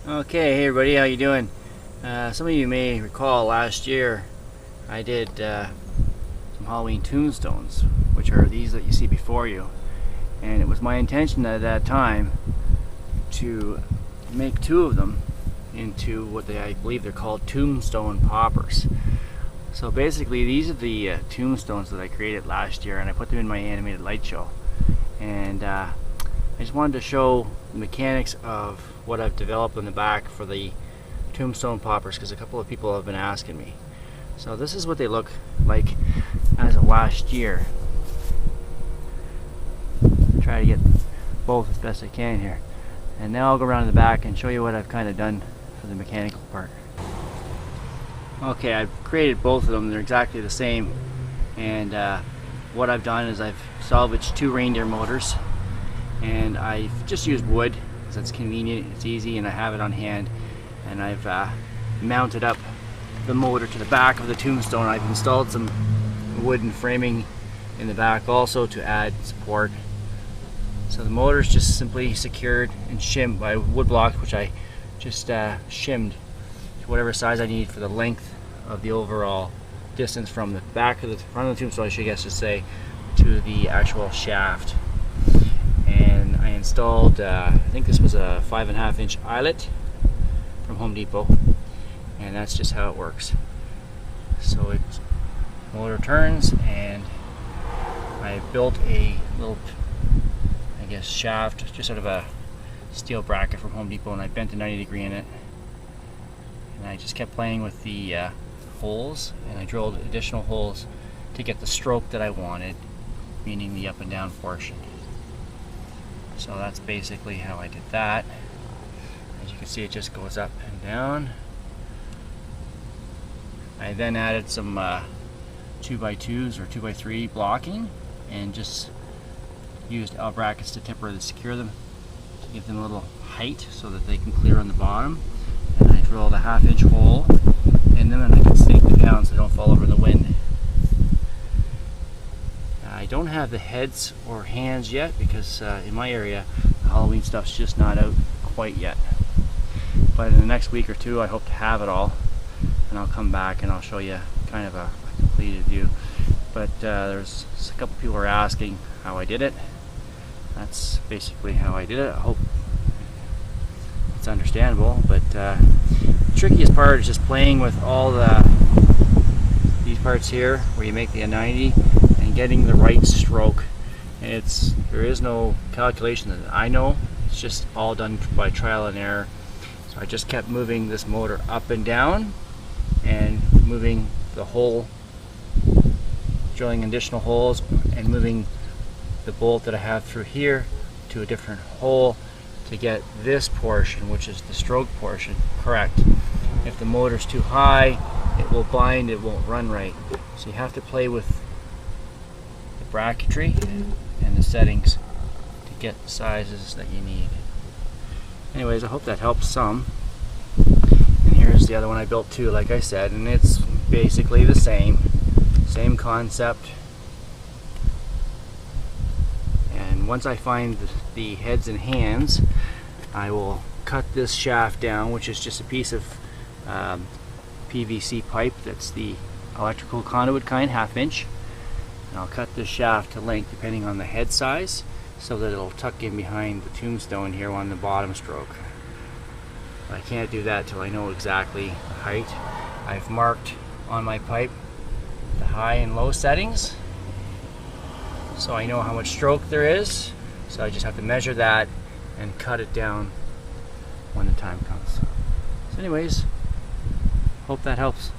Okay, hey everybody, how you doing? Some of you may recall last year I did some Halloween tombstones, which are these that you see before you. And it was my intention at that time to make two of them into what I believe they're called Tombstone Poppers. So basically these are the tombstones that I created last year, and I put them in my animated light show. And I just wanted to show the mechanics of what I've developed in the back for the Tombstone Poppers, because a couple of people have been asking me. So this is what they look like as of last year. Try to get both as best I can here. And now I'll go around to the back and show you what I've kind of done for the mechanical part. Okay, I've created both of them. They're exactly the same. And what I've done is I've salvaged two reindeer motors, and I've just used wood because that's convenient, it's easy, and I have it on hand. And I've mounted up the motor to the back of the tombstone. I've installed some wooden framing in the back also to add support. So the motor is just simply secured and shimmed by wood blocks, which I just shimmed to whatever size I need for the length of the overall distance from the back of the front of the tombstone, I should guess to say, to the actual shaft. And I installed, I think this was a 5.5 inch eyelet from Home Depot, and that's just how it works. So it motor turns, and I built a little, I guess, shaft just out of a steel bracket from Home Depot, and I bent a 90-degree in it, and I just kept playing with the holes, and I drilled additional holes to get the stroke that I wanted, meaning the up and down portion. So that's basically how I did that. As you can see, it just goes up and down. I then added some 2x2s or 2x3 blocking, and just used L brackets to temporarily secure them to give them a little height so that they can clear on the bottom. And I drilled a 1/2 inch hole in them, and I can stake them down so they don't fall over in the wind. I don't have the heads or hands yet because in my area the Halloween stuff's just not out quite yet. But in the next week or two I hope to have it all, and I'll come back and I'll show you kind of a completed view. But there's a couple people are asking how I did it. That's basically how I did it. I hope it's understandable, but the trickiest part is just playing with all these parts here where you make the 90 and getting the right stroke. And there is no calculation that I know, it's just all done by trial and error. So I just kept moving this motor up and down and moving the hole, drilling additional holes, and moving the bolt that I have through here to a different hole to get this portion, which is the stroke portion, correct. If the motor's too high, it will bind, it won't run right. So you have to play with the bracketry and the settings to get the sizes that you need. Anyways, I hope that helps some. And here's the other one I built too, like I said, and it's basically the same concept. And once I find the heads and hands, I will cut this shaft down, which is just a piece of PVC pipe that's the electrical conduit kind, 1/2 inch. And I'll cut this shaft to length depending on the head size, so that it'll tuck in behind the tombstone here on the bottom stroke. But I can't do that till I know exactly the height. I've marked on my pipe the high and low settings, so I know how much stroke there is. So I just have to measure that and cut it down when the time comes. So anyways, hope that helps.